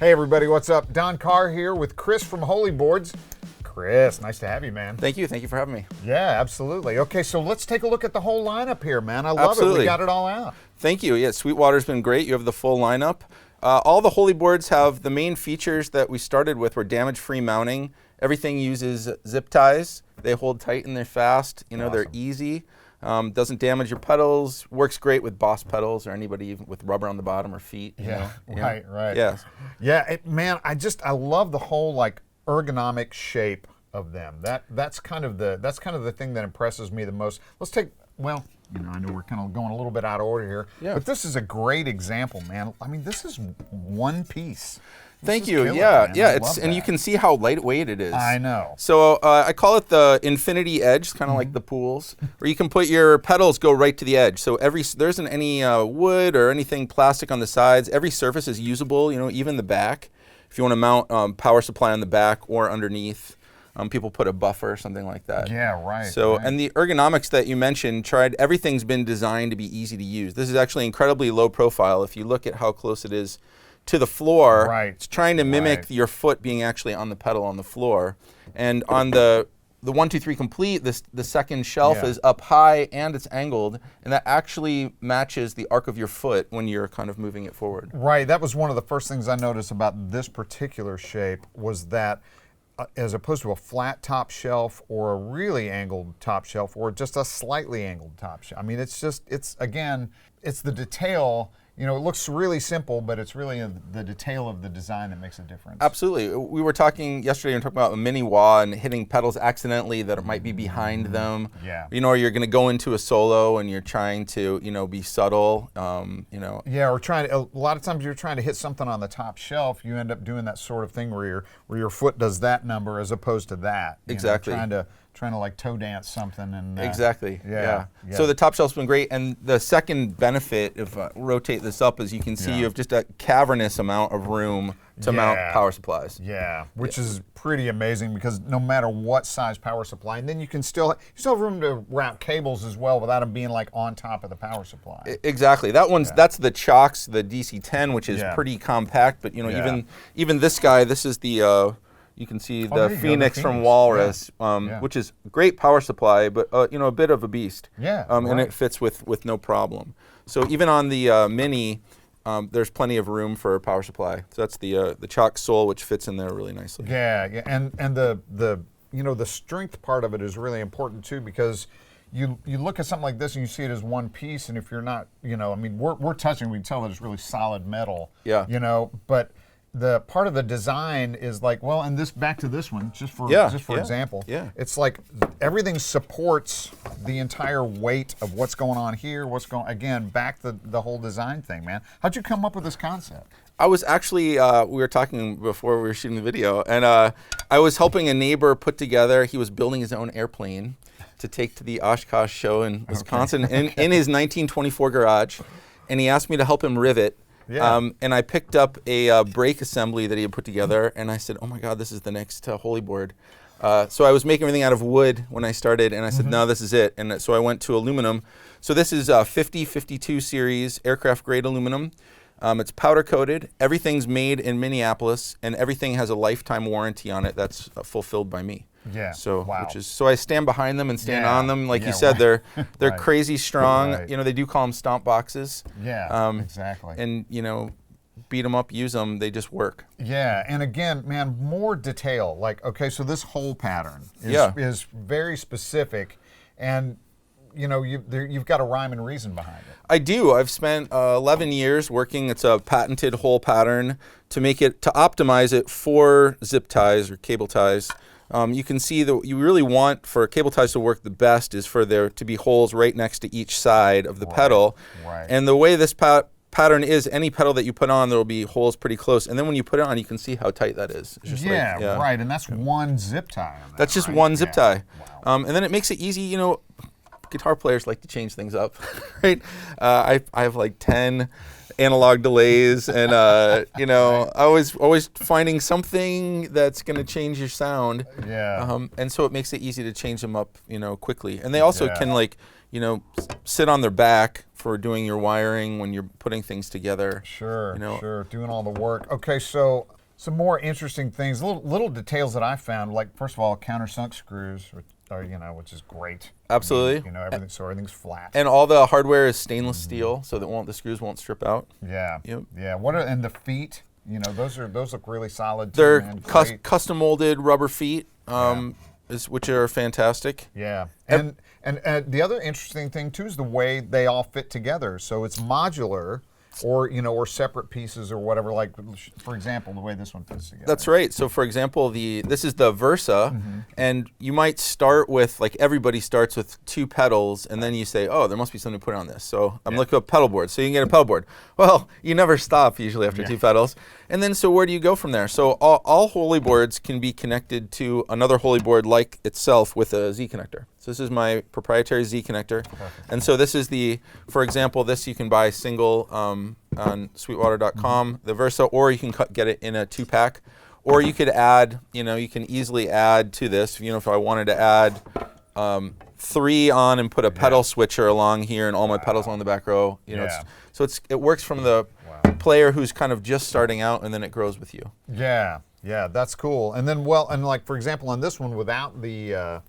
Hey everybody, what's up? Don Carr here with Chris from Holeyboards. Chris, nice to have you, man. Thank you for having me. Yeah, absolutely. Okay, so let's take a look at the whole lineup here, man. I love Absolutely. it. We got it all out. Thank you. Yeah, Sweetwater's been great. You have the full lineup. All the Holeyboards have the main features that we started with were damage-free mounting. Everything uses zip ties. They hold tight and they're fast. You know, Awesome. They're easy. Doesn't damage your pedals. Works great with Boss pedals or anybody with rubber on the bottom or feet. Yeah, you right. Yes. Yeah, man, I love the whole like ergonomic shape of them. That's kind of the thing that impresses me the most. Let's take, well, you know, I know we're kind of going a little bit out of order here, but this is a great example, man. I mean, this is one piece. Thank you. Killer, yeah, man. and you can see how lightweight it is. I know. So I call it the infinity edge, kind of like the pools, where you can put your pedals go right to the edge. So there isn't any wood or anything plastic on the sides. Every surface is usable. You know, even the back. If you want to mount power supply on the back or underneath, people put a buffer or something like that. Yeah, right. So right. and the ergonomics that you mentioned, everything's been designed to be easy to use. This is actually incredibly low profile. If you look at how close it is to the floor, it's trying to mimic your foot being actually on the pedal on the floor. And on the 1, 2, 3 complete, the second shelf is up high and it's angled, and that actually matches the arc of your foot when you're kind of moving it forward. Right, that was one of the first things I noticed about this particular shape was that as opposed to a flat top shelf or a really angled top shelf or just a slightly angled top shelf. I mean, it's the detail. You know, it looks really simple, but it's really the detail of the design that makes a difference. Absolutely. We were talking yesterday, we were talking about a mini wah and hitting pedals accidentally that might be behind them. Yeah. You know, or you're going to go into a solo and you're trying to, you know, be subtle, you know. Yeah, or a lot of times you're trying to hit something on the top shelf, you end up doing that sort of thing where your foot does that number as opposed to that. Exactly. Trying to like toe dance something and exactly. Yeah. So the top shelf's been great, and the second benefit, if I rotate this up, is you can see you have just a cavernous amount of room to mount power supplies. Yeah, which is pretty amazing because no matter what size power supply, and then you still have room to route cables as well without them being like on top of the power supply. Exactly. That's the Chalks, the DC-10, which is pretty compact, but you know, even this guy, this is the you can see the Phoenix from Walrus, which is great power supply, but you know, a bit of a beast. Yeah. And it fits with no problem. So even on the Mini, there's plenty of room for a power supply. So that's the Chalk sole, which fits in there really nicely. Yeah, and the you know, the strength part of it is really important too, because you look at something like this and you see it as one piece, and if you're not, you know, I mean, we're touching, we can tell that it's really solid metal. Yeah. You know, but the part of the design is like, well, and this back to this one, just for example, it's like everything supports the entire weight of what's going on here, back the whole design thing, man. How'd you come up with this concept? I was actually, we were talking before we were shooting the video, and I was helping a neighbor put together, he was building his own airplane to take to the Oshkosh show in Wisconsin in his 1924 garage, and he asked me to help him rivet. Yeah. And I picked up a brake assembly that he had put together, and I said, oh my God, this is the next Holeyboard. So I was making everything out of wood when I started, and I said, no, this is it. And so I went to aluminum. So this is 50-52 series aircraft grade aluminum. It's powder coated. Everything's made in Minneapolis, and everything has a lifetime warranty on it that's fulfilled by me. Yeah. So so I stand behind them and stand on them. Like you said, they're crazy strong. You know, they do call them stomp boxes. Yeah. Exactly. And you know, beat them up, use them. They just work. Yeah. And again, man, more detail. Like, okay, so this whole pattern is very specific, and you know, you've got a rhyme and reason behind it. I do. I've spent 11 years working. It's a patented hole pattern to optimize it for zip ties or cable ties. You can see that you really want for cable ties to work the best is for there to be holes right next to each side of the pedal. Right. And the way this pattern is, any pedal that you put on, there will be holes pretty close. And then when you put it on, you can see how tight that is. It's just right. And that's one zip tie. That's just one zip tie. Wow. And then it makes it easy, you know. Guitar players like to change things up, right? I have like 10 analog delays, and you know, I was always finding something that's going to change your sound. Yeah. And so it makes it easy to change them up, you know, quickly. And they also can, like, you know, sit on their back for doing your wiring when you're putting things together. Sure, you know. sure, doing all the work. Okay, so some more interesting things, little details that I found, like first of all, countersunk screws, which is great. Absolutely. You know, everything, so everything's flat. And all the hardware is stainless steel, so that the screws won't strip out. Yeah. Yep. Yeah. And the feet? You know, those look really solid. They're too, man. custom molded rubber feet, which are fantastic. Yeah. And the other interesting thing too is the way they all fit together. So it's modular, or separate pieces or whatever. Like, for example, the way this one fits together. That's right. So for example, this is the Versa, and you might start with, like everybody starts with 2 pedals, and then you say, oh, there must be something to put on this. So I'm looking at pedalboard. So you can get a pedalboard. Well, you never stop usually after 2 pedals. And then so where do you go from there? So all Holeyboards can be connected to another Holeyboard like itself with a Z connector. So this is my proprietary Z connector. Perfect. And so this is for example, this you can buy single on Sweetwater.com, the Versa, or you can get it in a 2-pack. Or you could add, you can easily add to this, if I wanted to add 3 on and put a pedal switcher along here and all my pedals on the back row. It works from the player who's kind of just starting out, and then it grows with you. Yeah, that's cool. And then, like for example, on this one without the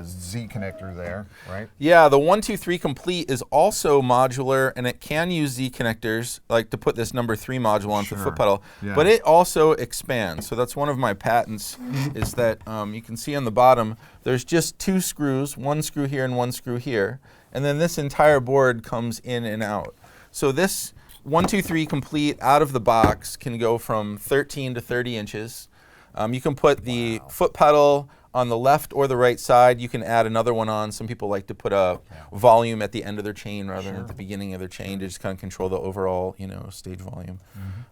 Z connector there, right? Yeah, the 1, 2, 3 Complete is also modular, and it can use Z connectors, like to put this number 3 module on for the foot pedal. Yeah. But it also expands. So that's one of my patents, is that you can see on the bottom, there's just 2 screws, 1 screw here and 1 screw here, and then this entire board comes in and out. So this 1, 2, 3 Complete out of the box can go from 13 to 30 inches. You can put the foot pedal on the left or the right side. You can add another one on. Some people like to put a volume at the end of their chain rather than at the beginning of their chain to just kind of control the overall, stage volume.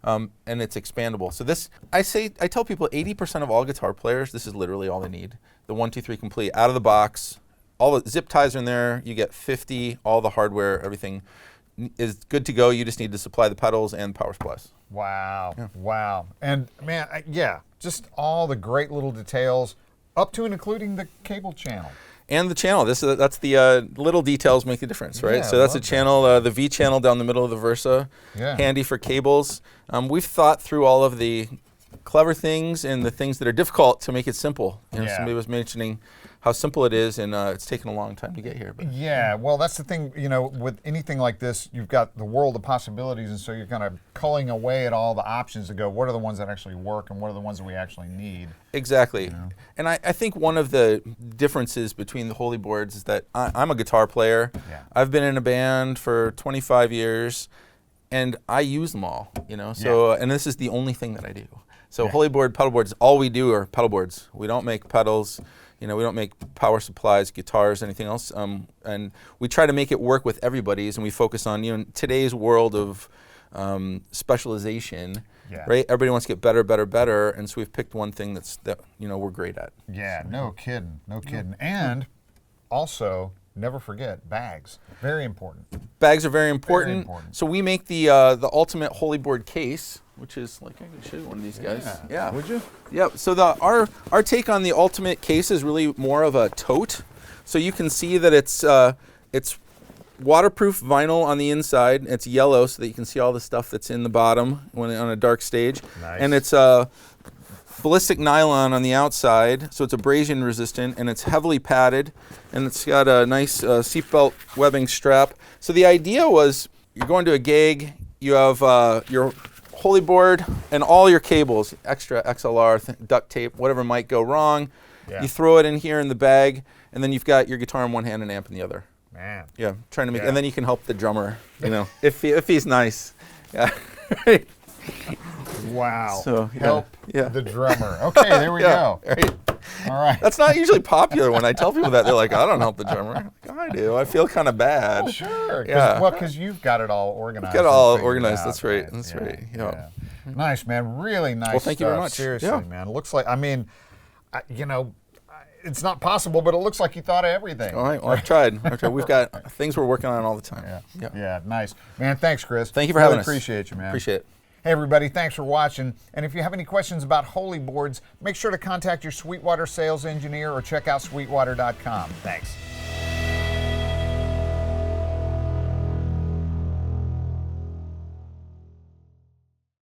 And it's expandable. So this, I tell people 80% of all guitar players, this is literally all they need. The 1, 2, 3 Complete out of the box. All the zip ties are in there. You get 50, all the hardware, everything is good to go. You just need to supply the pedals and power supplies. Wow. Yeah. Wow. And man, just all the great little details, up to and including the cable channel. And the channel. That's the little details make the difference, right? Yeah, so that's a channel, the V channel down the middle of the Versa, handy for cables. We've thought through all of the clever things and the things that are difficult to make it simple. Somebody was mentioning how simple it is, and it's taken a long time to get here. But, yeah, well, that's the thing, with anything like this, you've got the world of possibilities, and so you're kind of culling away at all the options to go, what are the ones that actually work, and what are the ones that we actually need? Exactly. And I think one of the differences between the Holeyboards is that I'm a guitar player. Yeah. I've been in a band for 25 years, and I use them all, So, and this is the only thing that I do. So Holeyboard pedalboards, all we do are pedalboards. We don't make pedals. We don't make power supplies, guitars, anything else. And we try to make it work with everybody's, and we focus on, today's world of specialization, right? Everybody wants to get better, better, better, and so we've picked one thing that we're great at. Yeah, no kidding. And also, never forget bags. Very important. Bags are very important. So we make the ultimate Holeyboard case, which is like, I can show you one of these guys. Yeah. Would you? Yep. So our take on the ultimate case is really more of a tote. So you can see that it's waterproof vinyl on the inside. It's yellow so that you can see all the stuff that's in the bottom when on a dark stage. Nice. And it's ballistic nylon on the outside, so it's abrasion resistant, and it's heavily padded, and it's got a nice seatbelt webbing strap. So the idea was, you're going to a gig, you have your Holeyboard and all your cables, extra XLR, duct tape, whatever might go wrong. Yeah. You throw it in here in the bag, and then you've got your guitar in one hand and amp in the other. Man. Yeah, trying to make, and then you can help the drummer, if he's nice. Yeah. Wow. So, help the drummer. Okay, there we go. Right. All right. That's not usually popular when I tell people that. They're like, I don't help the drummer. Like, I do. I feel kind of bad. Well, sure. Because you've got it all organized. Got it all organized. That's right. That's right. Yeah. Nice, man. Really nice. Well, thank you very much. Seriously, man. It looks like, it's not possible, but it looks like you thought of everything. All right. Well, I've tried. We've got things we're working on all the time. Yeah. Nice. Man, thanks, Chris. Thank you for having us. Appreciate you, man. Appreciate it. Hey everybody, thanks for watching. And if you have any questions about Holeyboards, make sure to contact your Sweetwater sales engineer or check out sweetwater.com. Thanks.